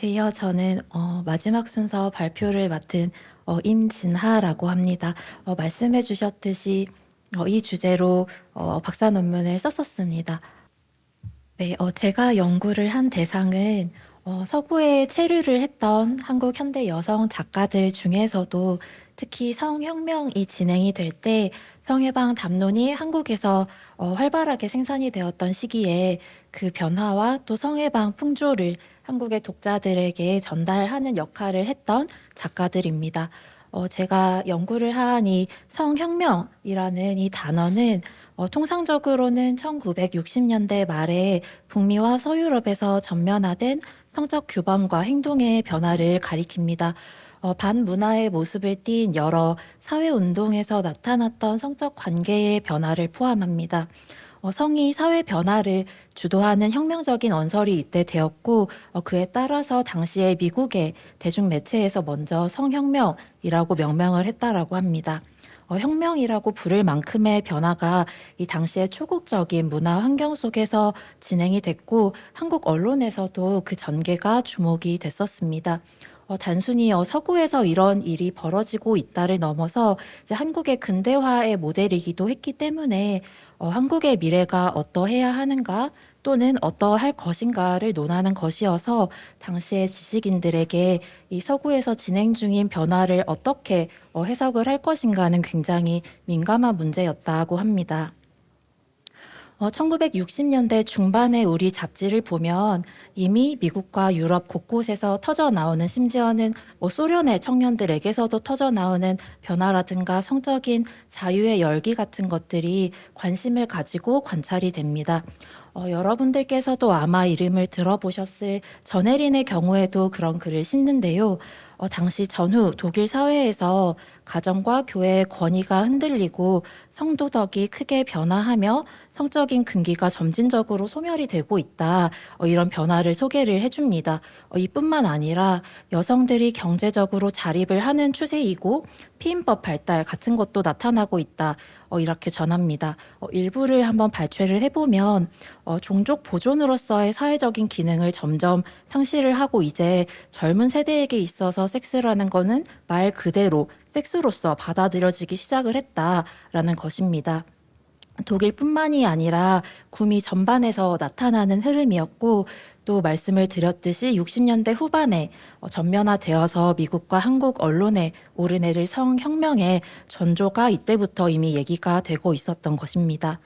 안녕하세요. 저는 마지막 순서 발표를 맡은 임진하라고 합니다. 말씀해 주셨듯이 이 주제로 박사 논문을 썼었습니다. 네, 제가 연구를 한 대상은 서구에 체류를 했던 한국 현대 여성 작가들 중에서도 특히 성혁명이 진행이 될 때 성해방 담론이 한국에서 활발하게 생산이 되었던 시기에 그 변화와 또 성해방 풍조를 한국의 독자들에게 전달하는 역할을 했던 작가들입니다. 제가 연구를 한 이 성혁명이라는 이 단어는 통상적으로는 1960년대 말에 북미와 서유럽에서 전면화된 성적 규범과 행동의 변화를 가리킵니다. 반문화의 모습을 띈 여러 사회운동에서 나타났던 성적 관계의 변화를 포함합니다. 성이 사회 변화를 주도하는 혁명적인 언설이 이때 되었고, 그에 따라서 당시에 미국의 대중매체에서 먼저 성혁명이라고 명명을 했다라고 합니다. 혁명이라고 부를 만큼의 변화가 이 당시의 초국적인 문화 환경 속에서 진행이 됐고, 한국 언론에서도 그 전개가 주목이 됐었습니다. 단순히 서구에서 이런 일이 벌어지고 있다를 넘어서 이제 한국의 근대화의 모델이기도 했기 때문에 한국의 미래가 어떠해야 하는가 또는 어떠할 것인가를 논하는 것이어서 당시의 지식인들에게 이 서구에서 진행 중인 변화를 어떻게 해석을 할 것인가는 굉장히 민감한 문제였다고 합니다. 1960년대 중반에 우리 잡지를 보면 이미 미국과 유럽 곳곳에서 터져 나오는, 심지어는 소련의 청년들에게서도 터져 나오는 변화라든가 성적인 자유의 열기 같은 것들이 관심을 가지고 관찰이 됩니다. 여러분들께서도 아마 이름을 들어보셨을 전혜린의 경우에도 그런 글을 싣는데요. 당시 전후 독일 사회에서 가정과 교회의 권위가 흔들리고 성도덕이 크게 변화하며 성적인 근기가 점진적으로 소멸이 되고 있다. 이런 변화를 소개를 해줍니다. 이뿐만 아니라 여성들이 경제적으로 자립을 하는 추세이고 피임법 발달 같은 것도 나타나고 있다. 이렇게 전합니다. 일부를 한번 발췌를 해보면 종족 보존으로서의 사회적인 기능을 점점 상실을 하고 이제 젊은 세대에게 있어서 섹스라는 거는 말 그대로 섹스로서 받아들여지기 시작을 했다라는 것입니다. 독일뿐만이 아니라 구미 전반에서 나타나는 흐름이었고 또 말씀을 드렸듯이 60년대 후반에 전면화되어서 미국과 한국 언론에 오르내릴 성혁명의 전조가 이때부터 이미 얘기가 되고 있었던 것입니다.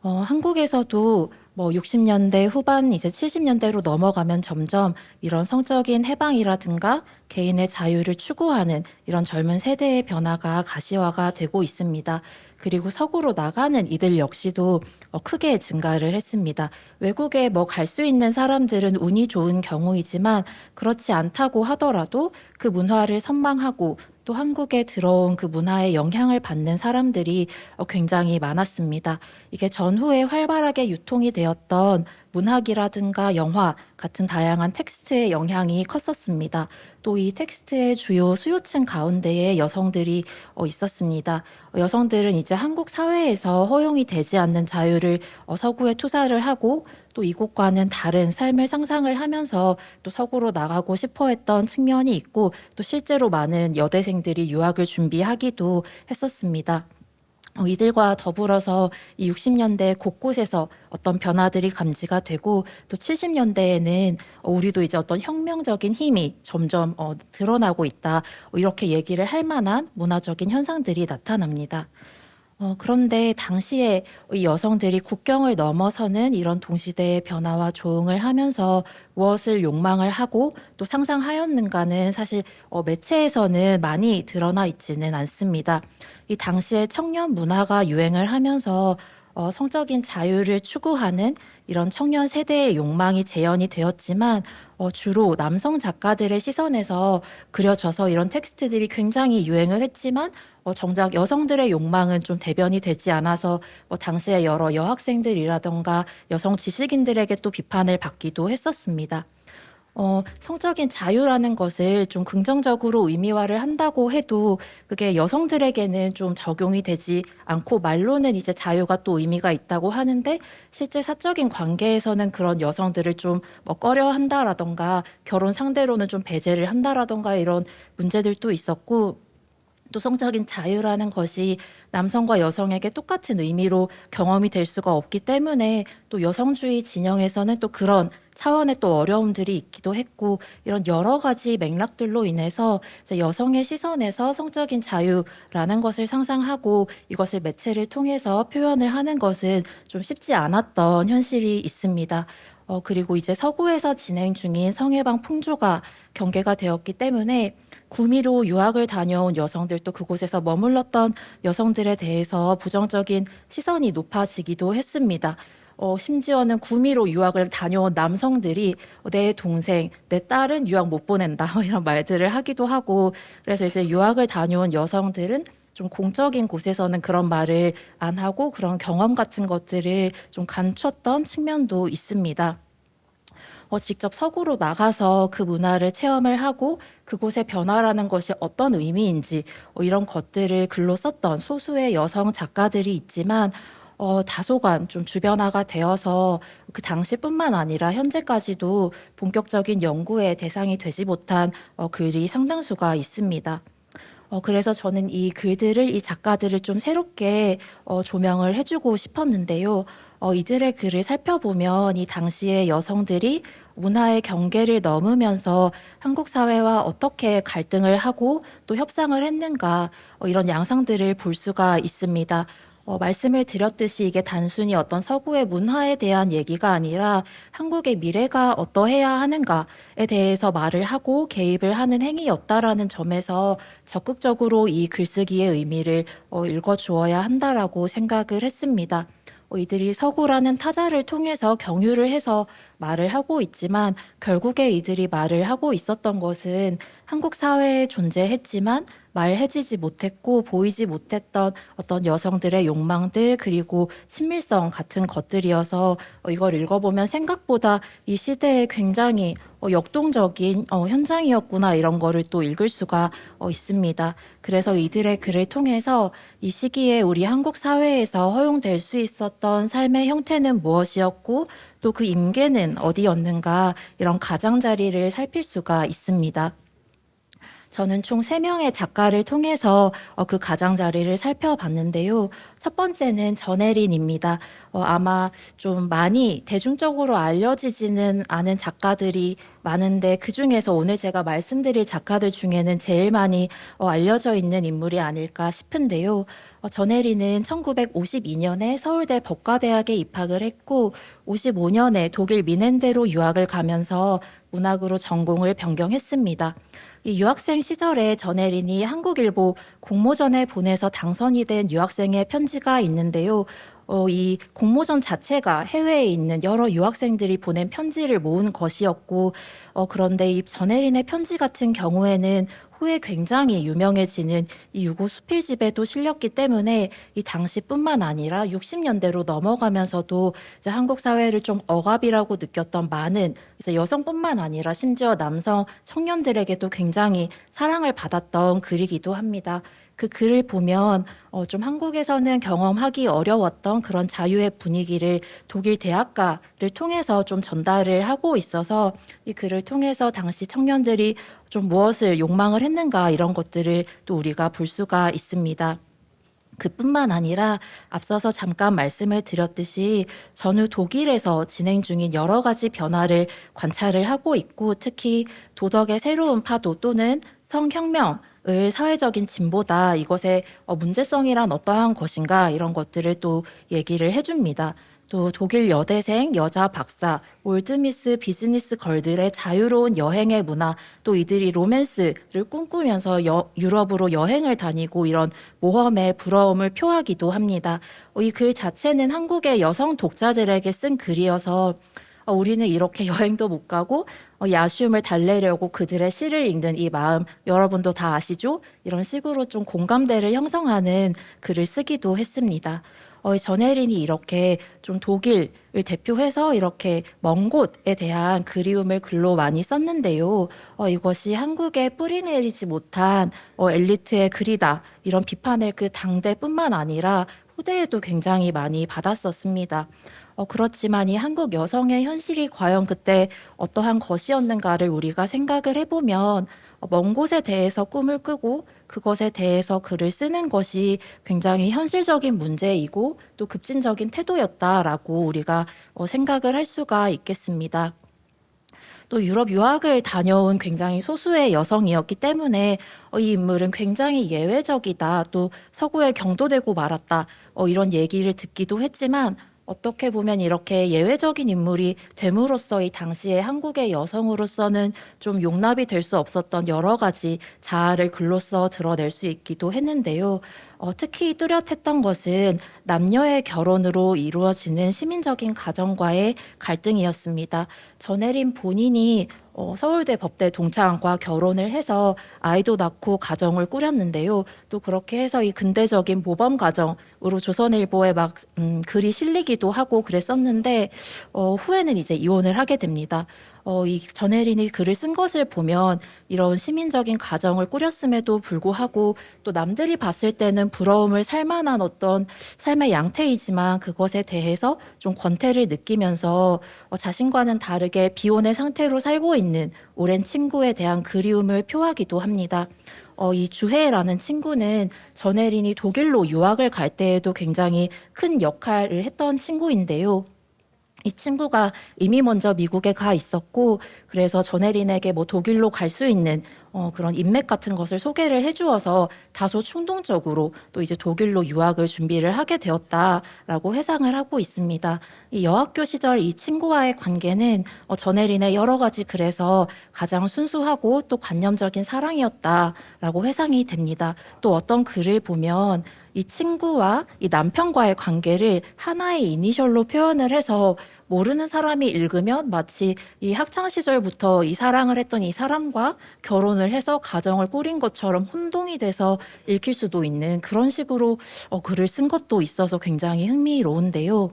한국에서도 60년대 후반 이제 70년대로 넘어가면 점점 이런 성적인 해방이라든가 개인의 자유를 추구하는 이런 젊은 세대의 변화가 가시화가 되고 있습니다. 그리고 서구로 나가는 이들 역시도 크게 증가를 했습니다. 외국에 갈 수 있는 사람들은 운이 좋은 경우이지만 그렇지 않다고 하더라도 그 문화를 선망하고 또 한국에 들어온 그 문화에 영향을 받는 사람들이 굉장히 많았습니다. 이게 전후에 활발하게 유통이 되었던 문학이라든가 영화 같은 다양한 텍스트의 영향이 컸었습니다. 또 이 텍스트의 주요 수요층 가운데에 여성들이 있었습니다. 여성들은 이제 한국 사회에서 허용이 되지 않는 자유를 서구에 투사를 하고 또 이곳과는 다른 삶을 상상을 하면서 또 서구로 나가고 싶어 했던 측면이 있고 또 실제로 많은 여대생들이 유학을 준비하기도 했었습니다. 이들과 더불어서 이 60년대 곳곳에서 어떤 변화들이 감지가 되고 또 70년대에는 우리도 이제 어떤 혁명적인 힘이 점점 드러나고 있다. 이렇게 얘기를 할 만한 문화적인 현상들이 나타납니다. 그런데 당시에 이 여성들이 국경을 넘어서는 이런 동시대의 변화와 조응을 하면서 무엇을 욕망을 하고 또 상상하였는가는 사실 매체에서는 많이 드러나 있지는 않습니다. 이 당시에 청년 문화가 유행을 하면서 성적인 자유를 추구하는 이런 청년 세대의 욕망이 재현이 되었지만 주로 남성 작가들의 시선에서 그려져서 이런 텍스트들이 굉장히 유행을 했지만 정작 여성들의 욕망은 좀 대변이 되지 않아서 당시에 여러 여학생들이라던가 여성 지식인들에게 또 비판을 받기도 했었습니다. 성적인 자유라는 것을 좀 긍정적으로 의미화를 한다고 해도 그게 여성들에게는 좀 적용이 되지 않고 말로는 이제 자유가 또 의미가 있다고 하는데 실제 사적인 관계에서는 그런 여성들을 좀 뭐 꺼려 한다라던가 결혼 상대로는 좀 배제를 한다라던가 이런 문제들도 있었고 또 성적인 자유라는 것이 남성과 여성에게 똑같은 의미로 경험이 될 수가 없기 때문에 또 여성주의 진영에서는 또 그런 차원의 또 어려움들이 있기도 했고 이런 여러 가지 맥락들로 인해서 이제 여성의 시선에서 성적인 자유라는 것을 상상하고 이것을 매체를 통해서 표현을 하는 것은 좀 쉽지 않았던 현실이 있습니다. 그리고 이제 서구에서 진행 중인 성해방 풍조가 경계가 되었기 때문에 구미로 유학을 다녀온 여성들 또 그곳에서 머물렀던 여성들에 대해서 부정적인 시선이 높아지기도 했습니다. 심지어는 구미로 유학을 다녀온 남성들이 내 동생, 내 딸은 유학 못 보낸다 이런 말들을 하기도 하고 그래서 이제 유학을 다녀온 여성들은 좀 공적인 곳에서는 그런 말을 안 하고 그런 경험 같은 것들을 좀 감췄던 측면도 있습니다. 직접 서구로 나가서 그 문화를 체험을 하고 그곳의 변화라는 것이 어떤 의미인지 이런 것들을 글로 썼던 소수의 여성 작가들이 있지만 다소간 좀 주변화가 되어서 그 당시뿐만 아니라 현재까지도 본격적인 연구의 대상이 되지 못한 글이 상당수가 있습니다. 그래서 저는 이 글들을, 이 작가들을 좀 새롭게 조명을 해주고 싶었는데요. 이들의 글을 살펴보면 이 당시의 여성들이 문화의 경계를 넘으면서 한국 사회와 어떻게 갈등을 하고 또 협상을 했는가, 이런 양상들을 볼 수가 있습니다. 말씀을 드렸듯이 이게 단순히 어떤 서구의 문화에 대한 얘기가 아니라 한국의 미래가 어떠해야 하는가에 대해서 말을 하고 개입을 하는 행위였다라는 점에서 적극적으로 이 글쓰기의 의미를 읽어주어야 한다라고 생각을 했습니다. 이들이 서구라는 타자를 통해서 경유를 해서 말을 하고 있지만 결국에 이들이 말을 하고 있었던 것은 한국 사회에 존재했지만 말해지지 못했고 보이지 못했던 어떤 여성들의 욕망들 그리고 친밀성 같은 것들이어서 이걸 읽어보면 생각보다 이 시대에 굉장히 역동적인 현장이었구나 이런 거를 또 읽을 수가 있습니다. 그래서 이들의 글을 통해서 이 시기에 우리 한국 사회에서 허용될 수 있었던 삶의 형태는 무엇이었고 또 그 임계는 어디였는가 이런 가장자리를 살필 수가 있습니다. 저는 총 3명의 작가를 통해서 그 가장자리를 살펴봤는데요. 첫 번째는 전혜린입니다. 아마 좀 많이 대중적으로 알려지지는 않은 작가들이 많은데 그중에서 오늘 제가 말씀드릴 작가들 중에는 제일 많이 알려져 있는 인물이 아닐까 싶은데요. 전혜린은 1952년에 서울대 법과대학에 입학을 했고 55년에 독일 미넨대로 유학을 가면서 문학으로 전공을 변경했습니다. 이 유학생 시절에 전혜린이 한국일보 공모전에 보내서 당선이 된 유학생의 편지가 있는데요. 이 공모전 자체가 해외에 있는 여러 유학생들이 보낸 편지를 모은 것이었고, 그런데 이 전혜린의 편지 같은 경우에는 후에 굉장히 유명해지는 이 유고 수필집에도 실렸기 때문에 이 당시뿐만 아니라 60년대로 넘어가면서도 이제 한국 사회를 좀 억압이라고 느꼈던 많은 이제 여성뿐만 아니라 심지어 남성 청년들에게도 굉장히 사랑을 받았던 글이기도 합니다. 그 글을 보면 좀 한국에서는 경험하기 어려웠던 그런 자유의 분위기를 독일 대학가를 통해서 좀 전달을 하고 있어서 이 글을 통해서 당시 청년들이 좀 무엇을 욕망을 했는가 이런 것들을 또 우리가 볼 수가 있습니다. 그뿐만 아니라 앞서서 잠깐 말씀을 드렸듯이 전후 독일에서 진행 중인 여러 가지 변화를 관찰을 하고 있고 특히 도덕의 새로운 파도 또는 성혁명 을 사회적인 진보다 이것의 문제성이란 어떠한 것인가 이런 것들을 또 얘기를 해줍니다. 또 독일 여대생 여자 박사 올드미스 비즈니스 걸들의 자유로운 여행의 문화 또 이들이 로맨스를 꿈꾸면서 유럽으로 여행을 다니고 이런 모험의 부러움을 표하기도 합니다. 이 글 자체는 한국의 여성 독자들에게 쓴 글이어서 우리는 이렇게 여행도 못 가고 이 아쉬움을 달래려고 그들의 시를 읽는 이 마음 여러분도 다 아시죠? 이런 식으로 좀 공감대를 형성하는 글을 쓰기도 했습니다. 전혜린이 이렇게 좀 독일을 대표해서 이렇게 먼 곳에 대한 그리움을 글로 많이 썼는데요. 이것이 한국에 뿌리내리지 못한 엘리트의 글이다. 이런 비판을 그 당대뿐만 아니라 후대에도 굉장히 많이 받았었습니다. 그렇지만 이 한국 여성의 현실이 과연 그때 어떠한 것이었는가를 우리가 생각을 해보면 먼 곳에 대해서 꿈을 꾸고 그것에 대해서 글을 쓰는 것이 굉장히 현실적인 문제이고 또 급진적인 태도였다라고 우리가 생각을 할 수가 있겠습니다. 또 유럽 유학을 다녀온 굉장히 소수의 여성이었기 때문에 이 인물은 굉장히 예외적이다. 또 서구에 경도되고 말았다. 이런 얘기를 듣기도 했지만 어떻게 보면 이렇게 예외적인 인물이 됨으로써 이 당시에 한국의 여성으로서는 좀 용납이 될 수 없었던 여러 가지 자아를 글로써 드러낼 수 있기도 했는데요. 특히 뚜렷했던 것은 남녀의 결혼으로 이루어지는 시민적인 가정과의 갈등이었습니다. 전혜린 본인이 서울대 법대 동창과 결혼을 해서 아이도 낳고 가정을 꾸렸는데요. 또 그렇게 해서 이 근대적인 모범 가정으로 조선일보에 막 글이 실리기도 하고 그랬었는데 후에는 이제 이혼을 하게 됩니다. 이 전혜린이 글을 쓴 것을 보면 이런 시민적인 가정을 꾸렸음에도 불구하고 또 남들이 봤을 때는 부러움을 살 만한 어떤 삶의 양태이지만 그것에 대해서 좀 권태를 느끼면서 자신과는 다르게 비혼의 상태로 살고 있는 오랜 친구에 대한 그리움을 표하기도 합니다. 이 주혜라는 친구는 전혜린이 독일로 유학을 갈 때에도 굉장히 큰 역할을 했던 친구인데요. 이 친구가 이미 먼저 미국에 가 있었고 그래서 전혜린에게 뭐 독일로 갈 수 있는 그런 인맥 같은 것을 소개를 해주어서 다소 충동적으로 또 이제 독일로 유학을 준비를 하게 되었다라고 회상을 하고 있습니다. 이 여학교 시절 이 친구와의 관계는 전혜린의 여러 가지 글에서 가장 순수하고 또 관념적인 사랑이었다라고 회상이 됩니다. 또 어떤 글을 보면 이 친구와 이 남편과의 관계를 하나의 이니셜로 표현을 해서 모르는 사람이 읽으면 마치 이 학창 시절부터 이 사랑을 했던 이 사람과 결혼을 해서 가정을 꾸린 것처럼 혼동이 돼서 읽힐 수도 있는 그런 식으로 글을 쓴 것도 있어서 굉장히 흥미로운데요.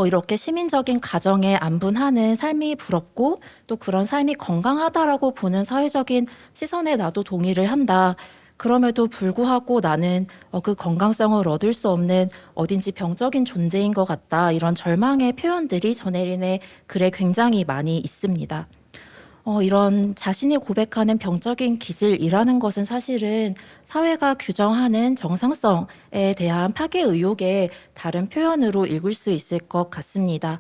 이렇게 시민적인 가정에 안분하는 삶이 부럽고 또 그런 삶이 건강하다라고 보는 사회적인 시선에 나도 동의를 한다. 그럼에도 불구하고 나는 그 건강성을 얻을 수 없는 어딘지 병적인 존재인 것 같다. 이런 절망의 표현들이 전혜린의 글에 굉장히 많이 있습니다. 이런 자신이 고백하는 병적인 기질이라는 것은 사실은 사회가 규정하는 정상성에 대한 파괴 의혹의 다른 표현으로 읽을 수 있을 것 같습니다.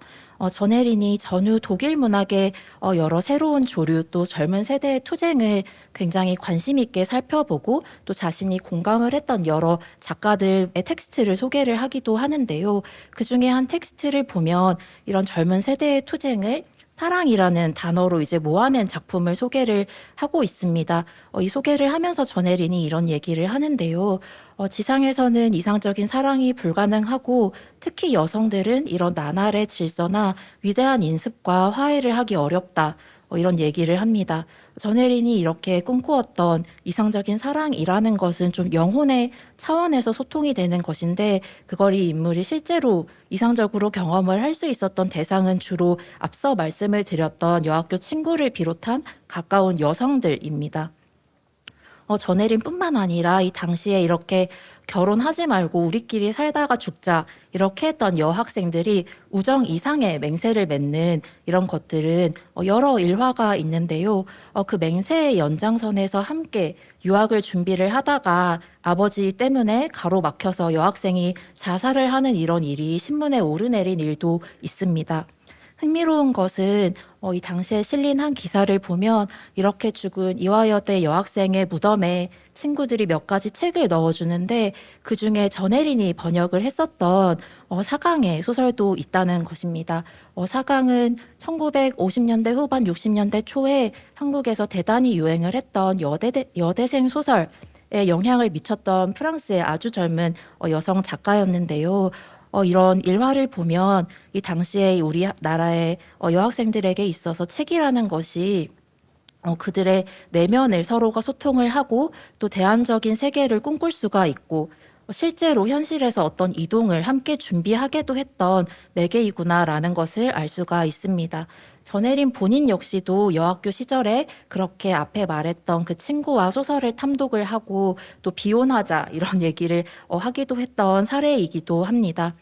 전혜린이 전후 독일 문학의 여러 새로운 조류 또 젊은 세대의 투쟁을 굉장히 관심 있게 살펴보고 또 자신이 공감을 했던 여러 작가들의 텍스트를 소개를 하기도 하는데요. 그 중에 한 텍스트를 보면 이런 젊은 세대의 투쟁을 사랑이라는 단어로 이제 모아낸 작품을 소개를 하고 있습니다. 이 소개를 하면서 전혜린이 이런 얘기를 하는데요. 지상에서는 이상적인 사랑이 불가능하고 특히 여성들은 이런 나날의 질서나 위대한 인습과 화해를 하기 어렵다. 이런 얘기를 합니다. 전혜린이 이렇게 꿈꾸었던 이상적인 사랑이라는 것은 좀 영혼의 차원에서 소통이 되는 것인데 그걸 이 인물이 실제로 이상적으로 경험을 할 수 있었던 대상은 주로 앞서 말씀을 드렸던 여학교 친구를 비롯한 가까운 여성들입니다. 전혜린뿐만 아니라 이 당시에 이렇게 결혼하지 말고 우리끼리 살다가 죽자 이렇게 했던 여학생들이 우정 이상의 맹세를 맺는 이런 것들은 여러 일화가 있는데요. 그 맹세의 연장선에서 함께 유학을 준비를 하다가 아버지 때문에 가로막혀서 여학생이 자살을 하는 이런 일이 신문에 오르내린 일도 있습니다. 흥미로운 것은 이 당시에 실린 한 기사를 보면 이렇게 죽은 이화여대 여학생의 무덤에 친구들이 몇 가지 책을 넣어주는데 그중에 전혜린이 번역을 했었던 사강의 소설도 있다는 것입니다. 사강은 1950년대 후반 60년대 초에 한국에서 대단히 유행을 했던 여대생 소설에 영향을 미쳤던 프랑스의 아주 젊은 여성 작가였는데요. 이런 일화를 보면 이 당시에 우리 나라의 여학생들에게 있어서 책이라는 것이 그들의 내면을 서로가 소통을 하고 또 대안적인 세계를 꿈꿀 수가 있고 실제로 현실에서 어떤 이동을 함께 준비하게도 했던 매개이구나라는 것을 알 수가 있습니다. 전혜린 본인 역시도 여학교 시절에 그렇게 앞에 말했던 그 친구와 소설을 탐독을 하고 또 비혼하자 이런 얘기를 하기도 했던 사례이기도 합니다.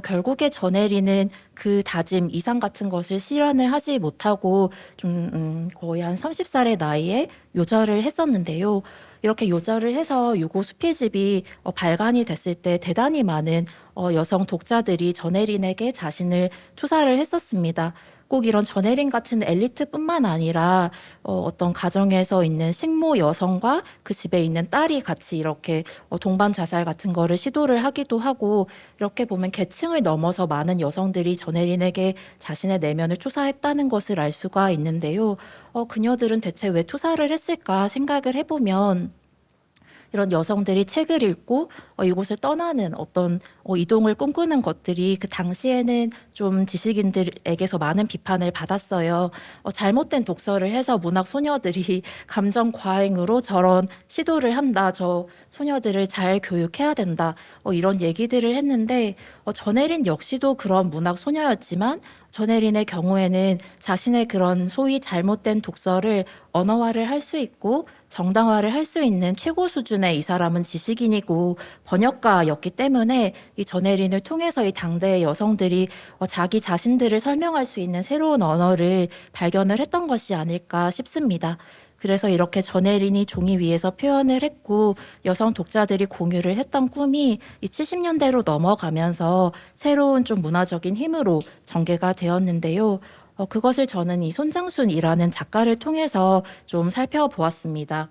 결국에 전혜리는 그 다짐 이상 같은 것을 실현을 하지 못하고 좀 거의 한 30살의 나이에 요절을 했었는데요. 이렇게 요절을 해서 유고 수필집이 발간이 됐을 때 대단히 많은 여성 독자들이 전혜린에게 자신을 투사를 했었습니다. 꼭 이런 전혜린 같은 엘리트뿐만 아니라 어떤 가정에서 있는 식모 여성과 그 집에 있는 딸이 같이 이렇게 동반 자살 같은 거를 시도를 하기도 하고 이렇게 보면 계층을 넘어서 많은 여성들이 전혜린에게 자신의 내면을 투사했다는 것을 알 수가 있는데요. 그녀들은 대체 왜 투사를 했을까 생각을 해보면 이런 여성들이 책을 읽고 이곳을 떠나는 어떤 이동을 꿈꾸는 것들이 그 당시에는 좀 지식인들에게서 많은 비판을 받았어요. 잘못된 독서를 해서 문학 소녀들이 감정 과잉으로 저런 시도를 한다. 저 소녀들을 잘 교육해야 된다. 이런 얘기들을 했는데 전혜린 역시도 그런 문학 소녀였지만 전혜린의 경우에는 자신의 그런 소위 잘못된 독서를 언어화를 할 수 있고 정당화를 할 수 있는 최고 수준의 이 사람은 지식인이고 번역가였기 때문에 이 전혜린을 통해서 이 당대의 여성들이 자기 자신들을 설명할 수 있는 새로운 언어를 발견을 했던 것이 아닐까 싶습니다. 그래서 이렇게 전혜린이 종이 위에서 표현을 했고 여성 독자들이 공유를 했던 꿈이 이 70년대로 넘어가면서 새로운 좀 문화적인 힘으로 전개가 되었는데요. 그것을 저는 이 손장순이라는 작가를 통해서 좀 살펴보았습니다.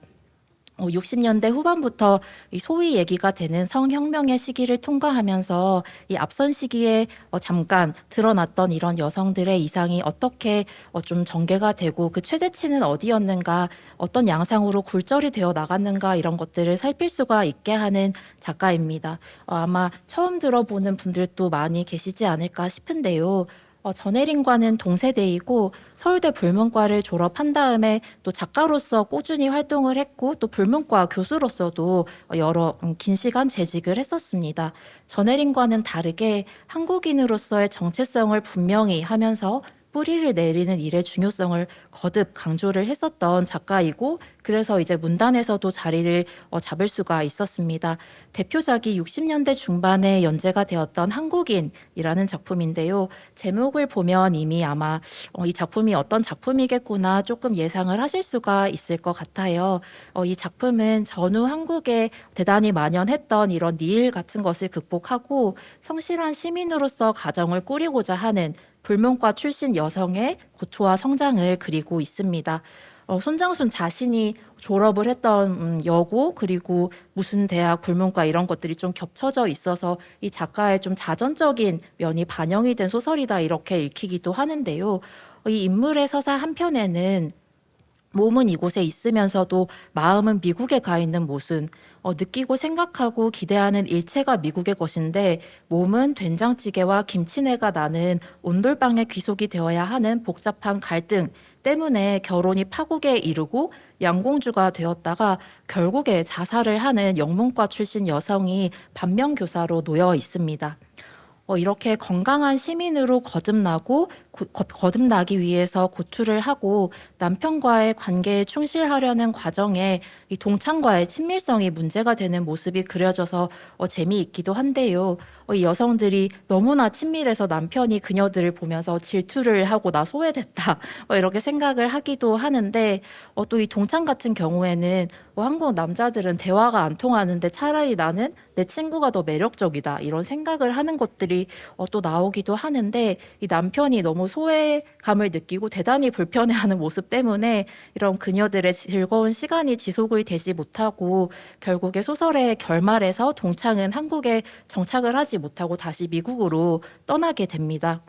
60년대 후반부터 이 소위 얘기가 되는 성혁명의 시기를 통과하면서 이 앞선 시기에 잠깐 드러났던 이런 여성들의 이상이 어떻게 좀 전개가 되고 그 최대치는 어디였는가, 어떤 양상으로 굴절이 되어 나갔는가 이런 것들을 살필 수가 있게 하는 작가입니다. 아마 처음 들어보는 분들도 많이 계시지 않을까 싶은데요. 전혜린과는 동세대이고 서울대 불문과를 졸업한 다음에 또 작가로서 꾸준히 활동을 했고 또 불문과 교수로서도 여러 긴 시간 재직을 했었습니다. 전혜린과는 다르게 한국인으로서의 정체성을 분명히 하면서 뿌리를 내리는 일의 중요성을 거듭 강조를 했었던 작가이고 그래서 이제 문단에서도 자리를 잡을 수가 있었습니다. 대표작이 60년대 중반에 연재가 되었던 한국인이라는 작품인데요. 제목을 보면 이미 아마 이 작품이 어떤 작품이겠구나 조금 예상을 하실 수가 있을 것 같아요. 이 작품은 전후 한국에 대단히 만연했던 이런 니을 같은 것을 극복하고 성실한 시민으로서 가정을 꾸리고자 하는 불문과 출신 여성의 고초와 성장을 그리고 있습니다. 손장순 자신이 졸업을 했던 여고 그리고 무슨 대학 불문과 이런 것들이 좀 겹쳐져 있어서 이 작가의 좀 자전적인 면이 반영이 된 소설이다 이렇게 읽히기도 하는데요. 이 인물의 서사 한편에는 몸은 이곳에 있으면서도 마음은 미국에 가 있는 모순, 느끼고 생각하고 기대하는 일체가 미국의 것인데 몸은 된장찌개와 김치내가 나는 온돌방의 귀속이 되어야 하는 복잡한 갈등 때문에 결혼이 파국에 이르고 양공주가 되었다가 결국에 자살을 하는 영문과 출신 여성이 반면교사로 놓여 있습니다. 이렇게 건강한 시민으로 거듭나기 위해서 고투를 하고 남편과의 관계에 충실하려는 과정에 이 동창과의 친밀성이 문제가 되는 모습이 그려져서 재미있기도 한데요. 이 여성들이 너무나 친밀해서 남편이 그녀들을 보면서 질투를 하고 나 소외됐다 이렇게 생각을 하기도 하는데 또 이 동창 같은 경우에는 한국 남자들은 대화가 안 통하는데 차라리 나는 내 친구가 더 매력적이다 이런 생각을 하는 것들이 또 나오기도 하는데 이 남편이 너무 소외감을 느끼고 대단히 불편해하는 모습 때문에 이런 그녀들의 즐거운 시간이 지속이 되지 못하고 결국에 소설의 결말에서 동창은 한국에 정착을 하지 못하고 다시 미국으로 떠나게 됩니다.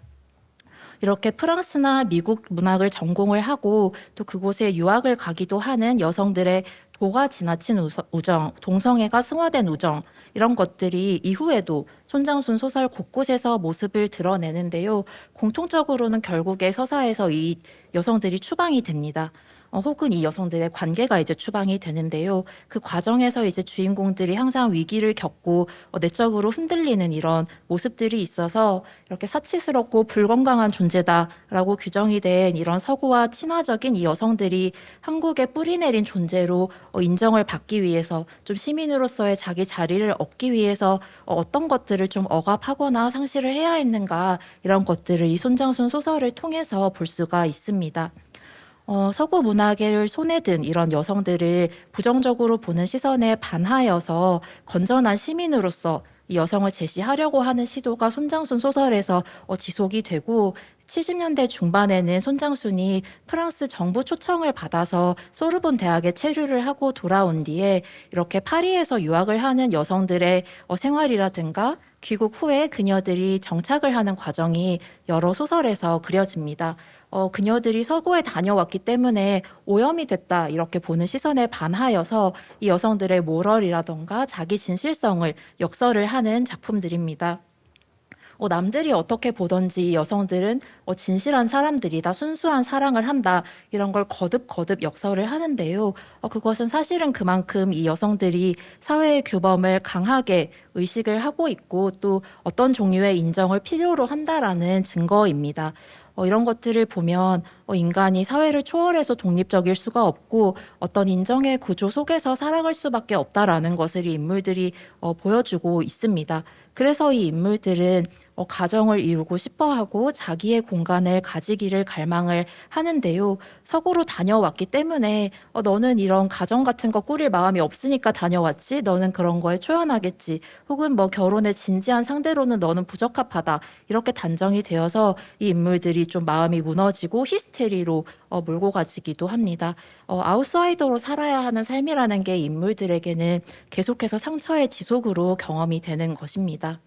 이렇게 프랑스나 미국 문학을 전공을 하고 또 그곳에 유학을 가기도 하는 여성들의 도가 지나친 우정, 동성애가 승화된 우정, 이런 것들이 이후에도 손장순 소설 곳곳에서 모습을 드러내는데요. 공통적으로는 결국에 서사에서 이 여성들이 추방이 됩니다. 혹은 이 여성들의 관계가 이제 추방이 되는데요. 그 과정에서 이제 주인공들이 항상 위기를 겪고 내적으로 흔들리는 이런 모습들이 있어서 이렇게 사치스럽고 불건강한 존재다라고 규정이 된 이런 서구와 친화적인 이 여성들이 한국에 뿌리 내린 존재로 인정을 받기 위해서 좀 시민으로서의 자기 자리를 얻기 위해서 어떤 것들을 좀 억압하거나 상실을 해야 했는가, 이런 것들을 이 손장순 소설을 통해서 볼 수가 있습니다. 서구 문학을 손에 든 이런 여성들을 부정적으로 보는 시선에 반하여서 건전한 시민으로서 이 여성을 제시하려고 하는 시도가 손장순 소설에서 지속이 되고, 70년대 중반에는 손장순이 프랑스 정부 초청을 받아서 소르본 대학에 체류를 하고 돌아온 뒤에 이렇게 파리에서 유학을 하는 여성들의 생활이라든가 귀국 후에 그녀들이 정착을 하는 과정이 여러 소설에서 그려집니다. 그녀들이 서구에 다녀왔기 때문에 오염이 됐다, 이렇게 보는 시선에 반하여서 이 여성들의 모럴이라던가 자기 진실성을 역설을 하는 작품들입니다. 남들이 어떻게 보던지 이 여성들은 진실한 사람들이다, 순수한 사랑을 한다, 이런 걸 거듭 역설을 하는데요. 그것은 사실은 그만큼 이 여성들이 사회의 규범을 강하게 의식을 하고 있고 또 어떤 종류의 인정을 필요로 한다라는 증거입니다. 이런 것들을 보면 인간이 사회를 초월해서 독립적일 수가 없고 어떤 인정의 구조 속에서 살아갈 수밖에 없다라는 것을 이 인물들이 보여주고 있습니다. 그래서 이 인물들은 가정을 이루고 싶어하고 자기의 공간을 가지기를 갈망을 하는데요. 서구로 다녀왔기 때문에 너는 이런 가정 같은 거 꾸릴 마음이 없으니까 다녀왔지, 너는 그런 거에 초연하겠지, 혹은 뭐 결혼에 진지한 상대로는 너는 부적합하다, 이렇게 단정이 되어서 이 인물들이 좀 마음이 무너지고 히스테리로 몰고 가지기도 합니다. 아웃사이더로 살아야 하는 삶이라는 게 인물들에게는 계속해서 상처의 지속으로 경험이 되는 것입니다.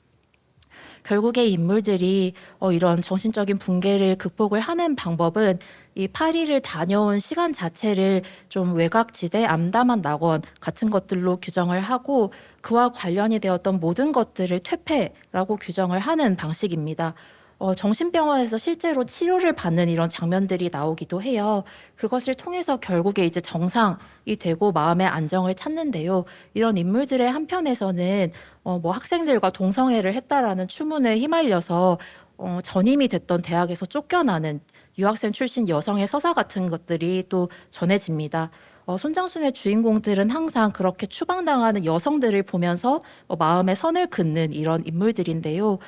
결국에 인물들이 이런 정신적인 붕괴를 극복을 하는 방법은 이 파리를 다녀온 시간 자체를 좀 외곽지대, 암담한 낙원 같은 것들로 규정을 하고 그와 관련이 되었던 모든 것들을 퇴폐라고 규정을 하는 방식입니다. 정신병원에서 실제로 치료를 받는 이런 장면들이 나오기도 해요. 그것을 통해서 결국에 이제 정상이 되고 마음의 안정을 찾는데요. 이런 인물들의 한편에서는 뭐 학생들과 동성애를 했다라는 추문에 휘말려서 전임이 됐던 대학에서 쫓겨나는 유학생 출신 여성의 서사 같은 것들이 또 전해집니다. 손장순의 주인공들은 항상 그렇게 추방당하는 여성들을 보면서 마음의 선을 긋는 이런 인물들인데요.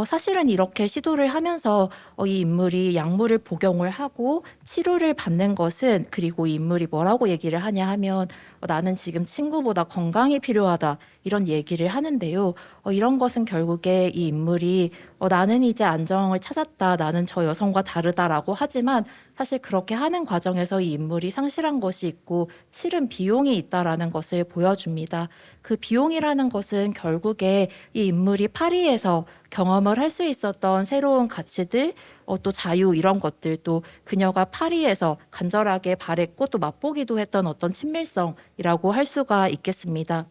사실은 이렇게 시도를 하면서 이 인물이 약물을 복용을 하고 치료를 받는 것은, 그리고 이 인물이 뭐라고 얘기를 하냐 하면 나는 지금 친구보다 건강이 필요하다, 이런 얘기를 하는데요. 이런 것은 결국에 이 인물이 나는 이제 안정을 찾았다, 나는 저 여성과 다르다라고 하지만 사실 그렇게 하는 과정에서 이 인물이 상실한 것이 있고 치른 비용이 있다라는 것을 보여줍니다. 그 비용이라는 것은 결국에 이 인물이 파리에서 경험을 할 수 있었던 새로운 가치들, 또 자유, 이런 것들, 또 그녀가 파리에서 간절하게 바랬고 또 맛보기도 했던 어떤 친밀성이라고 할 수가 있겠습니다.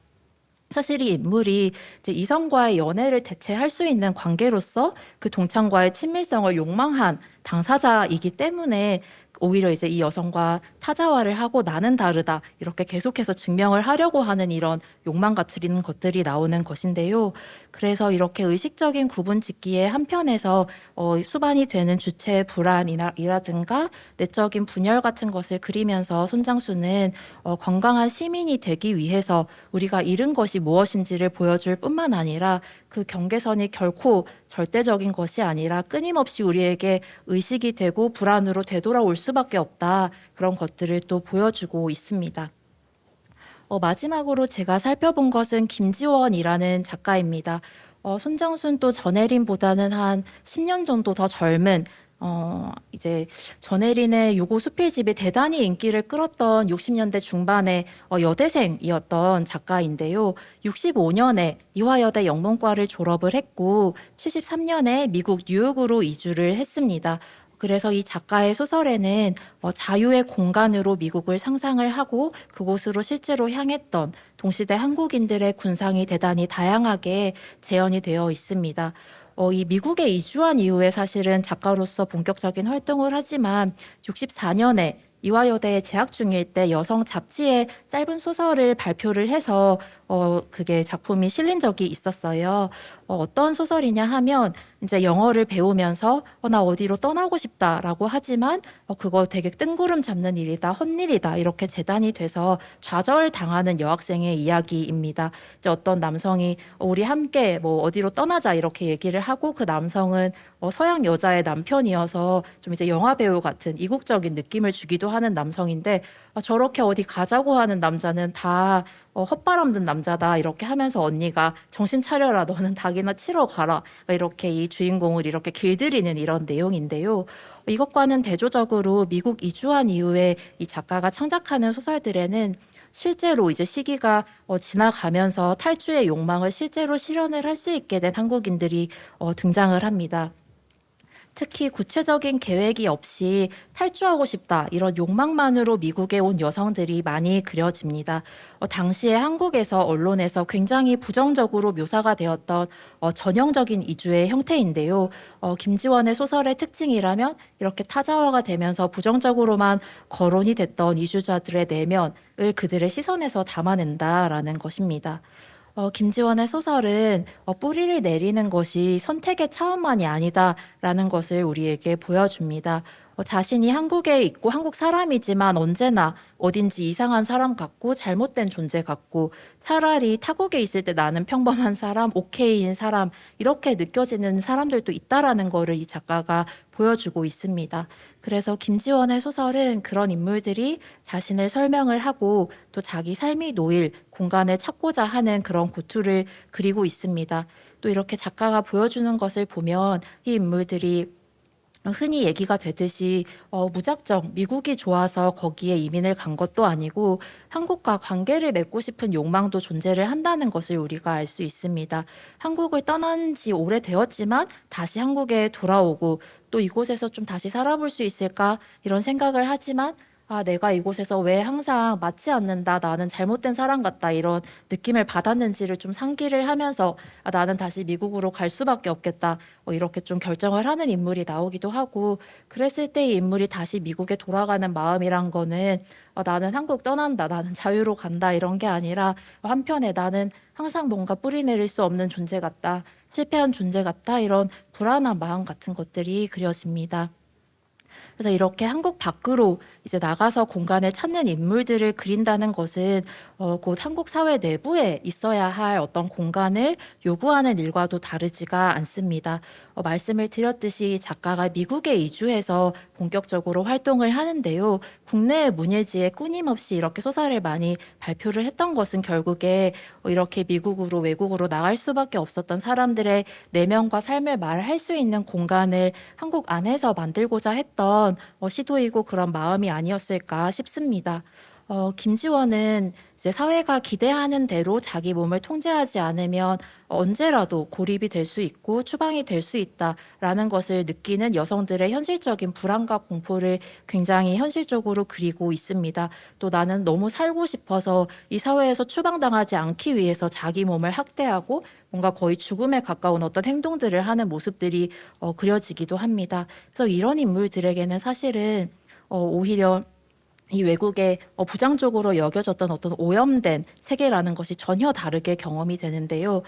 사실 이 인물이 이제 이성과의 연애를 대체할 수 있는 관계로서 그 동창과의 친밀성을 욕망한 당사자이기 때문에 오히려 이제 이 여성과 타자화를 하고 나는 다르다, 이렇게 계속해서 증명을 하려고 하는 이런 욕망 같은 것들이 나오는 것인데요. 그래서 이렇게 의식적인 구분 짓기에 한편에서 수반이 되는 주체의 불안이라든가 내적인 분열 같은 것을 그리면서 손장수는 건강한 시민이 되기 위해서 우리가 잃은 것이 무엇인지를 보여줄 뿐만 아니라 그 경계선이 결코 절대적인 것이 아니라 끊임없이 우리에게 의식이 되고 불안으로 되돌아올 수밖에 없다, 그런 것들을 또 보여주고 있습니다. 마지막으로 제가 살펴본 것은 김지원이라는 작가입니다. 손정순 또 전혜린보다는 한 10년 정도 더 젊은 이제 전혜린의 유고 수필집이 대단히 인기를 끌었던 60년대 중반의 여대생이었던 작가인데요. 65년에 이화여대 영문과를 졸업을 했고 73년에 미국 뉴욕으로 이주를 했습니다. 그래서 이 작가의 소설에는 자유의 공간으로 미국을 상상을 하고 그곳으로 실제로 향했던 동시대 한국인들의 군상이 대단히 다양하게 재현이 되어 있습니다. 이 미국에 이주한 이후에 사실은 작가로서 본격적인 활동을 하지만 64년에 이화여대에 재학 중일 때 여성 잡지에 짧은 소설을 발표를 해서 그게 작품이 실린 적이 있었어요. 어떤 소설이냐 하면 이제 영어를 배우면서 나 어디로 떠나고 싶다라고 하지만 그거 되게 뜬구름 잡는 일이다, 헛일이다 이렇게 재단이 돼서 좌절당하는 여학생의 이야기입니다. 이제 어떤 남성이 우리 함께 뭐 어디로 떠나자 이렇게 얘기를 하고 그 남성은 서양 여자의 남편이어서 좀 이제 영화 배우 같은 이국적인 느낌을 주기도 하는 남성인데 저렇게 어디 가자고 하는 남자는 다 헛바람 든 남자다 이렇게 하면서 언니가 정신 차려라 너는 닭이나 치러 가라 이렇게 이 주인공을 이렇게 길들이는 이런 내용인데요. 이것과는 대조적으로 미국 이주한 이후에 이 작가가 창작하는 소설들에는 실제로 이제 시기가 지나가면서 탈주의 욕망을 실제로 실현을 할 수 있게 된 한국인들이 등장을 합니다. 특히 구체적인 계획이 없이 탈주하고 싶다 이런 욕망만으로 미국에 온 여성들이 많이 그려집니다. 당시에 한국에서 언론에서 굉장히 부정적으로 묘사가 되었던 전형적인 이주의 형태인데요. 김지원의 소설의 특징이라면 이렇게 타자화가 되면서 부정적으로만 거론이 됐던 이주자들의 내면을 그들의 시선에서 담아낸다라는 것입니다. 김지원의 소설은 뿌리를 내리는 것이 선택의 차원만이 아니다라는 것을 우리에게 보여줍니다. 자신이 한국에 있고 한국 사람이지만 언제나 어딘지 이상한 사람 같고 잘못된 존재 같고 차라리 타국에 있을 때 나는 평범한 사람, 오케이인 사람 이렇게 느껴지는 사람들도 있다라는 거를 이 작가가 보여주고 있습니다. 그래서 김지원의 소설은 그런 인물들이 자신을 설명을 하고 또 자기 삶이 놓일 공간을 찾고자 하는 그런 고투를 그리고 있습니다. 또 이렇게 작가가 보여주는 것을 보면 이 인물들이 흔히 얘기가 되듯이 무작정 미국이 좋아서 거기에 이민을 간 것도 아니고 한국과 관계를 맺고 싶은 욕망도 존재를 한다는 것을 우리가 알 수 있습니다. 한국을 떠난 지 오래되었지만 다시 한국에 돌아오고 또 이곳에서 좀 다시 살아볼 수 있을까 이런 생각을 하지만 내가 이곳에서 왜 항상 맞지 않는다, 나는 잘못된 사람 같다, 이런 느낌을 받았는지를 좀 상기를 하면서 나는 다시 미국으로 갈 수밖에 없겠다, 이렇게 좀 결정을 하는 인물이 나오기도 하고, 그랬을 때 이 인물이 다시 미국에 돌아가는 마음이란 거는 나는 한국 떠난다, 나는 자유로 간다, 이런 게 아니라 한편에 나는 항상 뭔가 뿌리 내릴 수 없는 존재 같다, 실패한 존재 같다, 이런 불안한 마음 같은 것들이 그려집니다. 그래서 이렇게 한국 밖으로 이제 나가서 공간을 찾는 인물들을 그린다는 것은 곧 한국 사회 내부에 있어야 할 어떤 공간을 요구하는 일과도 다르지가 않습니다. 말씀을 드렸듯이 작가가 미국에 이주해서 본격적으로 활동을 하는데요. 국내의 문예지에 끊임없이 이렇게 소설을 많이 발표를 했던 것은 결국에 이렇게 미국으로 외국으로 나갈 수밖에 없었던 사람들의 내면과 삶을 말할 수 있는 공간을 한국 안에서 만들고자 했던 시도이고 그런 마음이 아니었을까 싶습니다. 김지원은 이제 사회가 기대하는 대로 자기 몸을 통제하지 않으면 언제라도 고립이 될 수 있고 추방이 될 수 있다라는 것을 느끼는 여성들의 현실적인 불안과 공포를 굉장히 현실적으로 그리고 있습니다. 또 나는 너무 살고 싶어서 이 사회에서 추방당하지 않기 위해서 자기 몸을 학대하고 뭔가 거의 죽음에 가까운 어떤 행동들을 하는 모습들이 그려지기도 합니다. 그래서 이런 인물들에게는 사실은 오히려 이 외국에 부정적으로 여겨졌던 어떤 오염된 세계라는 것이 전혀 다르게 경험이 되는데요.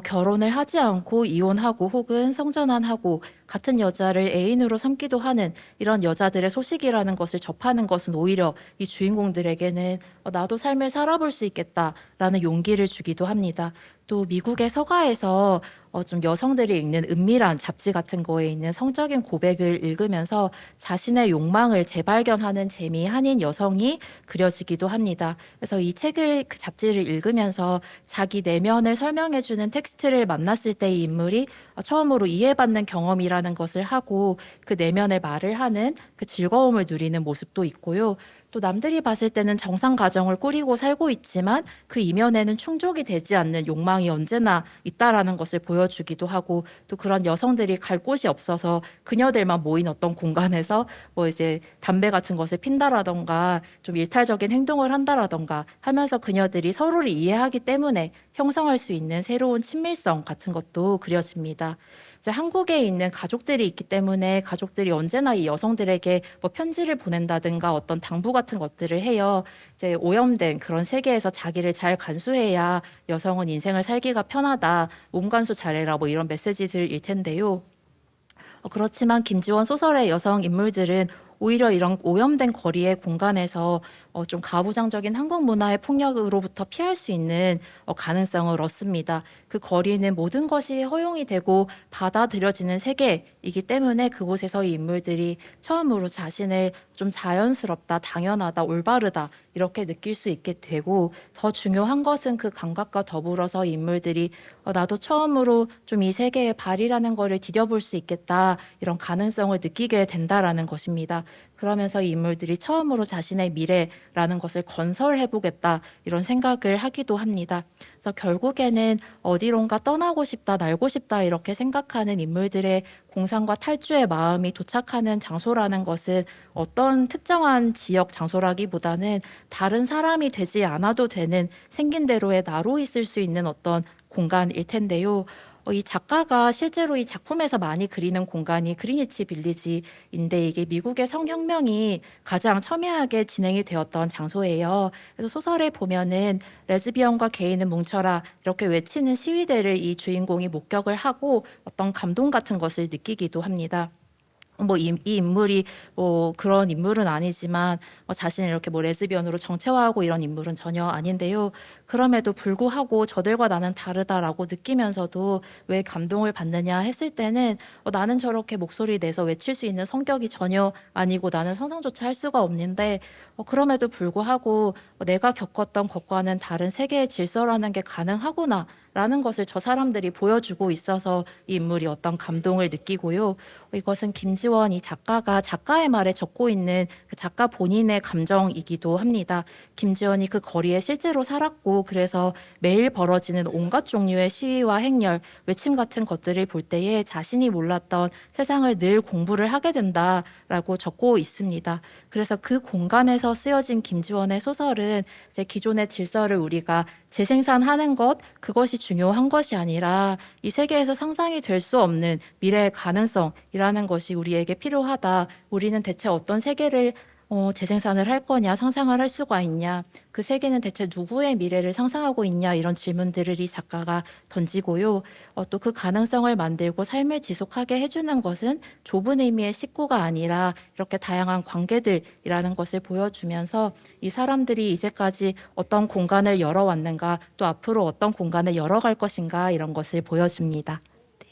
결혼을 하지 않고 이혼하고 혹은 성전환하고 같은 여자를 애인으로 삼기도 하는 이런 여자들의 소식이라는 것을 접하는 것은 오히려 이 주인공들에게는 나도 삶을 살아볼 수 있겠다라는 용기를 주기도 합니다. 또 미국의 서가에서 좀 여성들이 읽는 은밀한 잡지 같은 거에 있는 성적인 고백을 읽으면서 자신의 욕망을 재발견하는 재미 한인 여성이 그려지기도 합니다. 그래서 이 책을 그 잡지를 읽으면서 자기 내면을 설명해주는 텍스트를 만났을 때 이 인물이 처음으로 이해받는 경험이라는 것을 하고 그 내면의 말을 하는 그 즐거움을 누리는 모습도 있고요. 또 남들이 봤을 때는 정상 가정을 꾸리고 살고 있지만 그 이면에는 충족이 되지 않는 욕망이 언제나 있다라는 것을 보여주기도 하고, 또 그런 여성들이 갈 곳이 없어서 그녀들만 모인 어떤 공간에서 뭐 이제 담배 같은 것을 핀다라던가 좀 일탈적인 행동을 한다라던가 하면서 그녀들이 서로를 이해하기 때문에 형성할 수 있는 새로운 친밀성 같은 것도 그려집니다. 이제 한국에 있는 가족들이 있기 때문에 가족들이 언제나 이 여성들에게 뭐 편지를 보낸다든가 어떤 당부 같은 것들을 해요. 이제 오염된 그런 세계에서 자기를 잘 간수해야 여성은 인생을 살기가 편하다. 몸 간수 잘해라. 뭐 이런 메시지들일 텐데요. 그렇지만 김지원 소설의 여성 인물들은 오히려 이런 오염된 거리의 공간에서 좀 가부장적인 한국 문화의 폭력으로부터 피할 수 있는 가능성을 얻습니다. 그 거리는 모든 것이 허용이 되고 받아들여지는 세계이기 때문에 그곳에서 이 인물들이 처음으로 자신을 좀 자연스럽다, 당연하다, 올바르다 이렇게 느낄 수 있게 되고, 더 중요한 것은 그 감각과 더불어서 이 인물들이 나도 처음으로 좀 이 세계의 발이라는 거를 디뎌볼 수 있겠다, 이런 가능성을 느끼게 된다라는 것입니다. 그러면서 이 인물들이 처음으로 자신의 미래라는 것을 건설해보겠다 이런 생각을 하기도 합니다. 그래서 결국에는 어디론가 떠나고 싶다, 날고 싶다 이렇게 생각하는 인물들의 공상과 탈주의 마음이 도착하는 장소라는 것은 어떤 특정한 지역 장소라기보다는 다른 사람이 되지 않아도 되는 생긴 대로의 나로 있을 수 있는 어떤 공간일 텐데요. 이 작가가 실제로 이 작품에서 많이 그리는 공간이 그리니치 빌리지인데, 이게 미국의 성혁명이 가장 첨예하게 진행이 되었던 장소예요. 그래서 소설에 보면은 레즈비언과 게이는 뭉쳐라 이렇게 외치는 시위대를 이 주인공이 목격을 하고 어떤 감동 같은 것을 느끼기도 합니다. 이 인물이 그런 인물은 아니지만 자신을 이렇게 레즈비언으로 정체화하고 이런 인물은 전혀 아닌데요. 그럼에도 불구하고 저들과 나는 다르다라고 느끼면서도 왜 감동을 받느냐 했을 때는 나는 저렇게 목소리 내서 외칠 수 있는 성격이 전혀 아니고 나는 상상조차 할 수가 없는데 그럼에도 불구하고 내가 겪었던 것과는 다른 세계의 질서라는 게 가능하구나 라는 것을 저 사람들이 보여주고 있어서 이 인물이 어떤 감동을 느끼고요. 이것은 김지원 이 작가가 작가의 말에 적고 있는 그 작가 본인의 감정이기도 합니다. 김지원이 그 거리에 실제로 살았고 그래서 매일 벌어지는 온갖 종류의 시위와 행렬, 외침 같은 것들을 볼 때에 자신이 몰랐던 세상을 늘 공부를 하게 된다라고 적고 있습니다. 그래서 그 공간에서 쓰여진 김지원의 소설은 이제 기존의 질서를 우리가 재생산하는 것, 그것이 중요한 것이 아니라 이 세계에서 상상이 될 수 없는 미래의 가능성이라는 것이 우리에게 필요하다. 우리는 대체 어떤 세계를 재생산을 할 거냐, 상상을 할 수가 있냐, 그 세계는 대체 누구의 미래를 상상하고 있냐, 이런 질문들을 이 작가가 던지고요. 또 그 가능성을 만들고 삶을 지속하게 해주는 것은 좁은 의미의 식구가 아니라 이렇게 다양한 관계들이라는 것을 보여주면서 이 사람들이 이제까지 어떤 공간을 열어왔는가, 또 앞으로 어떤 공간을 열어갈 것인가 이런 것을 보여줍니다. 네.